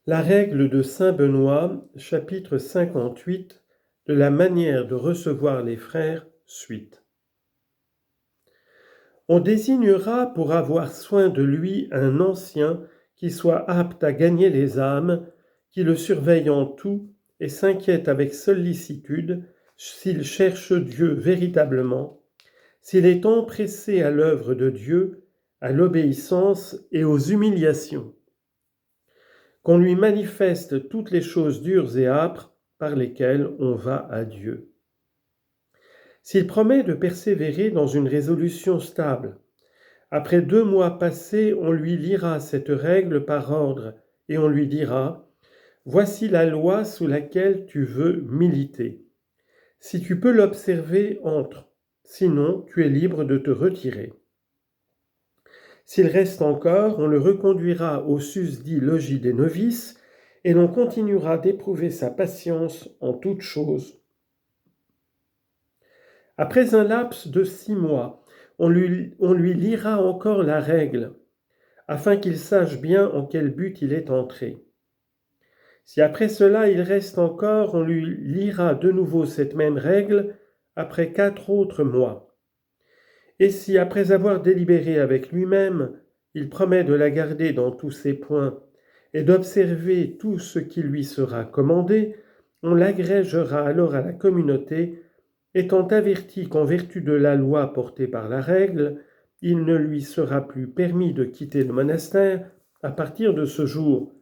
La règle de saint Benoît, chapitre 58, de la manière de recevoir les frères, suite. On désignera pour avoir soin de lui un ancien qui soit apte à gagner les âmes, qui le surveille en tout et s'inquiète avec sollicitude s'il cherche Dieu véritablement, s'il est empressé à l'œuvre de Dieu, à l'obéissance et aux humiliations. Qu'on lui manifeste toutes les choses dures et âpres par lesquelles on va à Dieu. S'il promet de persévérer dans une résolution stable, après 2 mois passés, on lui lira cette règle par ordre et on lui dira « Voici la loi sous laquelle tu veux militer. Si tu peux l'observer, entre. Sinon, tu es libre de te retirer. » S'il reste encore, on le reconduira au susdit logis des novices et l'on continuera d'éprouver sa patience en toutes choses. Après un laps de 6 mois, on lui lira encore la règle, afin qu'il sache bien en quel but il est entré. Si après cela il reste encore, on lui lira de nouveau cette même règle après 4 autres mois. Et si après avoir délibéré avec lui-même, il promet de la garder dans tous ses points et d'observer tout ce qui lui sera commandé, on l'agrégera alors à la communauté, étant averti qu'en vertu de la loi portée par la règle, il ne lui sera plus permis de quitter le monastère à partir de ce jour,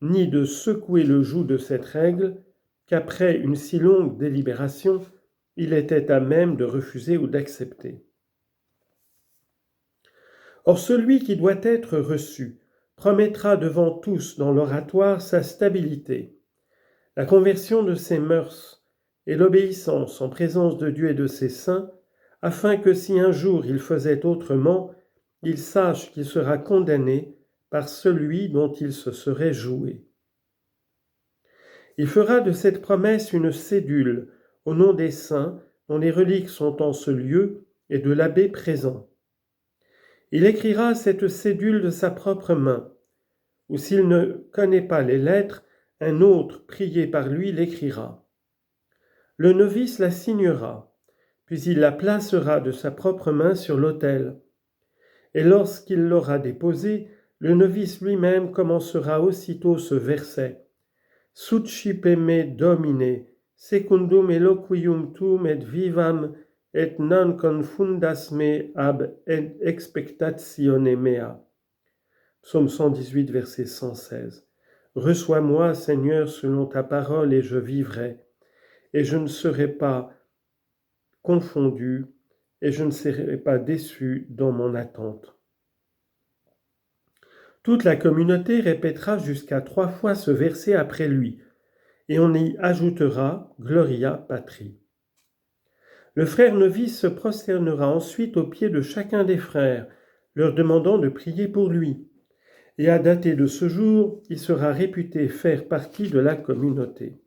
ni de secouer le joug de cette règle, qu'après une si longue délibération, il était à même de refuser ou d'accepter. Or celui qui doit être reçu promettra devant tous dans l'oratoire sa stabilité, la conversion de ses mœurs et l'obéissance en présence de Dieu et de ses saints, afin que si un jour il faisait autrement, il sache qu'il sera condamné par celui dont il se serait joué. Il fera de cette promesse une cédule au nom des saints dont les reliques sont en ce lieu et de l'abbé présent. Il écrira cette cédule de sa propre main, ou s'il ne connaît pas les lettres, un autre prié par lui l'écrira. Le novice la signera, puis il la placera de sa propre main sur l'autel. Et lorsqu'il l'aura déposée, le novice lui-même commencera aussitôt ce verset. Succipe me Domine, secundum eloquium tuum et vivam, et non confundas me ab expectatione mea. Psaume 118, verset 116. Reçois-moi, Seigneur, selon ta parole, et je vivrai, et je ne serai pas confondu, et je ne serai pas déçu dans mon attente. Toute la communauté répétera jusqu'à 3 fois ce verset après lui, et on y ajoutera Gloria Patri. Le frère novice se prosternera ensuite aux pieds de chacun des frères, leur demandant de prier pour lui. Et à dater de ce jour, il sera réputé faire partie de la communauté.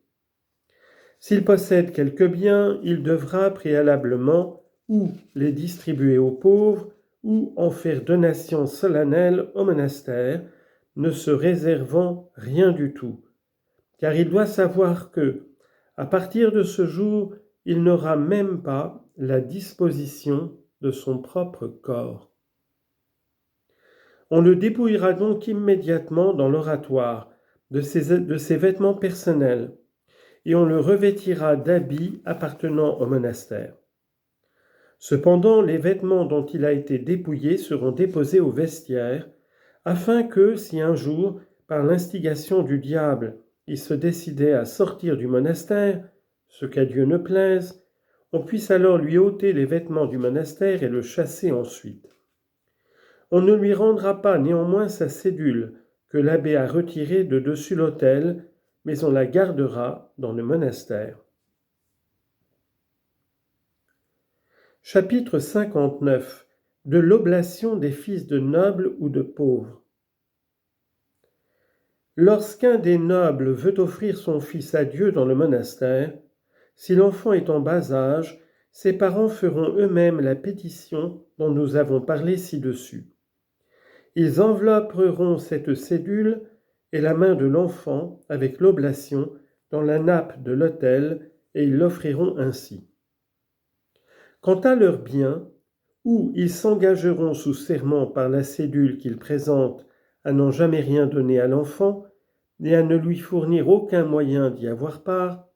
S'il possède quelques biens, il devra préalablement ou les distribuer aux pauvres ou en faire donation solennelle au monastère, ne se réservant rien du tout. Car il doit savoir que, à partir de ce jour, il n'aura même pas la disposition de son propre corps. On le dépouillera donc immédiatement dans l'oratoire de ses vêtements personnels et on le revêtira d'habits appartenant au monastère. Cependant, les vêtements dont il a été dépouillé seront déposés au vestiaire, afin que, si un jour, par l'instigation du diable, il se décidait à sortir du monastère, ce qu'à Dieu ne plaise, on puisse alors lui ôter les vêtements du monastère et le chasser ensuite. On ne lui rendra pas néanmoins sa cédule, que l'abbé a retirée de dessus l'autel, mais on la gardera dans le monastère. Chapitre 59. De l'oblation des fils de nobles ou de pauvres. Lorsqu'un des nobles veut offrir son fils à Dieu dans le monastère, si l'enfant est en bas âge, ses parents feront eux-mêmes la pétition dont nous avons parlé ci-dessus. Ils envelopperont cette cédule et la main de l'enfant avec l'oblation dans la nappe de l'autel, et ils l'offriront ainsi. Quant à leurs biens, ou ils s'engageront sous serment par la cédule qu'ils présentent à n'en jamais rien donner à l'enfant, et à ne lui fournir aucun moyen d'y avoir part,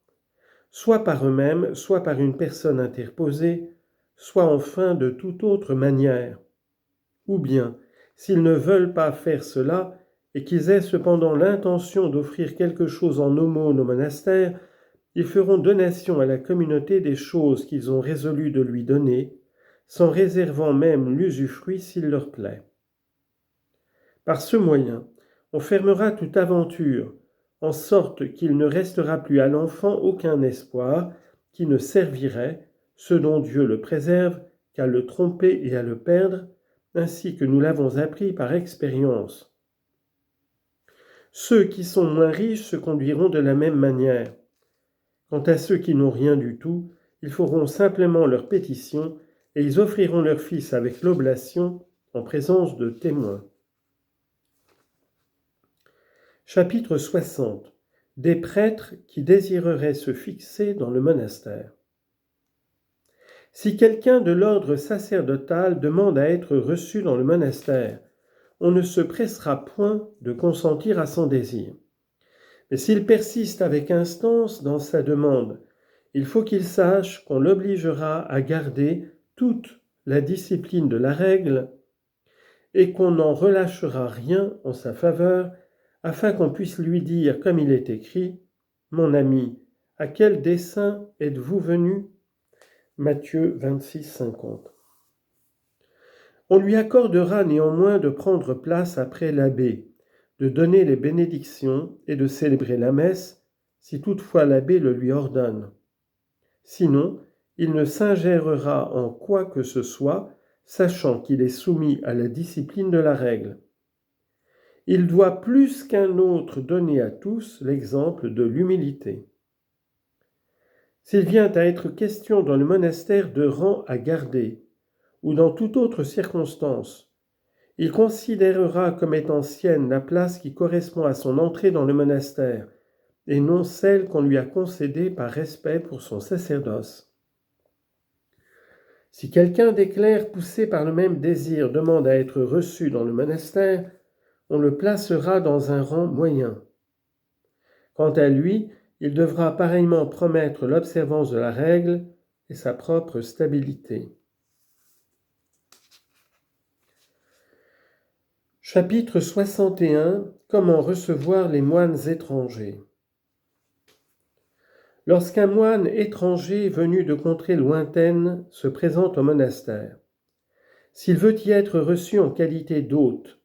soit par eux-mêmes, soit par une personne interposée, soit enfin de toute autre manière. Ou bien, s'ils ne veulent pas faire cela, et qu'ils aient cependant l'intention d'offrir quelque chose en aumône au monastère, ils feront donation à la communauté des choses qu'ils ont résolu de lui donner, sans réservant même l'usufruit s'il leur plaît. Par ce moyen, on fermera toute aventure, en sorte qu'il ne restera plus à l'enfant aucun espoir qui ne servirait, ce dont Dieu le préserve, qu'à le tromper et à le perdre, ainsi que nous l'avons appris par expérience. Ceux qui sont moins riches se conduiront de la même manière. Quant à ceux qui n'ont rien du tout, ils feront simplement leur pétition et ils offriront leur fils avec l'oblation en présence de témoins. Chapitre 60. Des prêtres qui désireraient se fixer dans le monastère. Si quelqu'un de l'ordre sacerdotal demande à être reçu dans le monastère, on ne se pressera point de consentir à son désir. Mais s'il persiste avec instance dans sa demande, il faut qu'il sache qu'on l'obligera à garder toute la discipline de la règle et qu'on n'en relâchera rien en sa faveur, afin qu'on puisse lui dire, comme il est écrit, « Mon ami, à quel dessein êtes-vous venu » Matthieu 26, 50. On lui accordera néanmoins de prendre place après l'abbé, de donner les bénédictions et de célébrer la messe, si toutefois l'abbé le lui ordonne. Sinon, il ne s'ingérera en quoi que ce soit, sachant qu'il est soumis à la discipline de la règle. Il doit plus qu'un autre donner à tous l'exemple de l'humilité. S'il vient à être question dans le monastère de rang à garder, ou dans toute autre circonstance, il considérera comme étant sienne la place qui correspond à son entrée dans le monastère, et non celle qu'on lui a concédée par respect pour son sacerdoce. Si quelqu'un d'éclair poussé par le même désir demande à être reçu dans le monastère, on le placera dans un rang moyen. Quant à lui, il devra pareillement promettre l'observance de la règle et sa propre stabilité. Chapitre 61. Comment recevoir les moines étrangers. Lorsqu'un moine étranger venu de contrées lointaines se présente au monastère, s'il veut y être reçu en qualité d'hôte,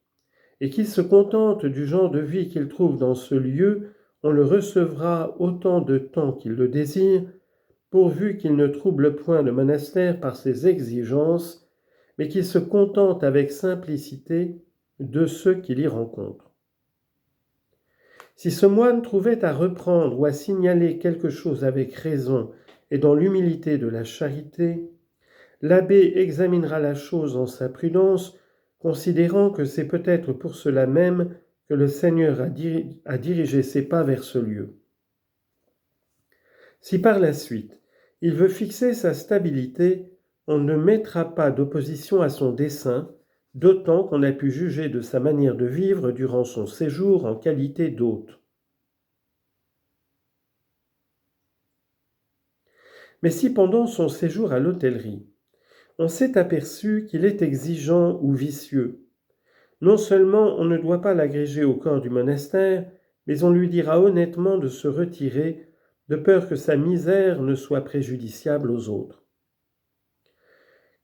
et qu'il se contente du genre de vie qu'il trouve dans ce lieu, on le recevra autant de temps qu'il le désire, pourvu qu'il ne trouble point le monastère par ses exigences, mais qu'il se contente avec simplicité de ceux qu'il y rencontre. Si ce moine trouvait à reprendre ou à signaler quelque chose avec raison et dans l'humilité de la charité, l'abbé examinera la chose en sa prudence, considérant que c'est peut-être pour cela même que le Seigneur a dirigé ses pas vers ce lieu. Si par la suite il veut fixer sa stabilité, on ne mettra pas d'opposition à son dessein, d'autant qu'on a pu juger de sa manière de vivre durant son séjour en qualité d'hôte. Mais si pendant son séjour à l'hôtellerie, on s'est aperçu qu'il est exigeant ou vicieux, non seulement on ne doit pas l'agréger au corps du monastère, mais on lui dira honnêtement de se retirer, de peur que sa misère ne soit préjudiciable aux autres.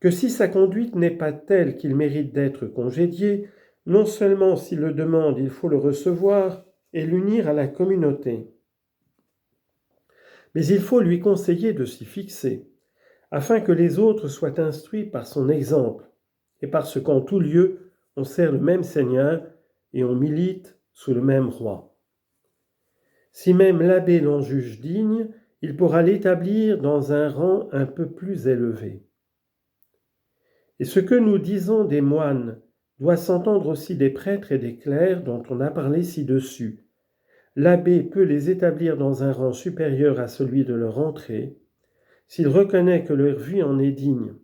Que si sa conduite n'est pas telle qu'il mérite d'être congédié, non seulement s'il le demande, il faut le recevoir et l'unir à la communauté, mais il faut lui conseiller de s'y fixer, afin que les autres soient instruits par son exemple, et parce qu'en tout lieu, on sert le même Seigneur et on milite sous le même roi. Si même l'abbé l'en juge digne, il pourra l'établir dans un rang un peu plus élevé. Et ce que nous disons des moines doit s'entendre aussi des prêtres et des clercs dont on a parlé ci-dessus. L'abbé peut les établir dans un rang supérieur à celui de leur entrée, s'il reconnaît que leur vie en est digne.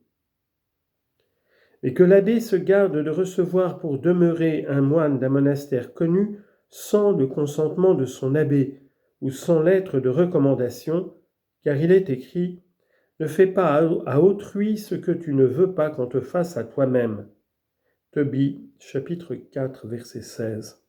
Et que l'abbé se garde de recevoir pour demeurer un moine d'un monastère connu sans le consentement de son abbé ou sans lettre de recommandation, car il est écrit « Ne fais pas à autrui ce que tu ne veux pas qu'on te fasse à toi-même ». Tobie, chapitre 4, verset 16.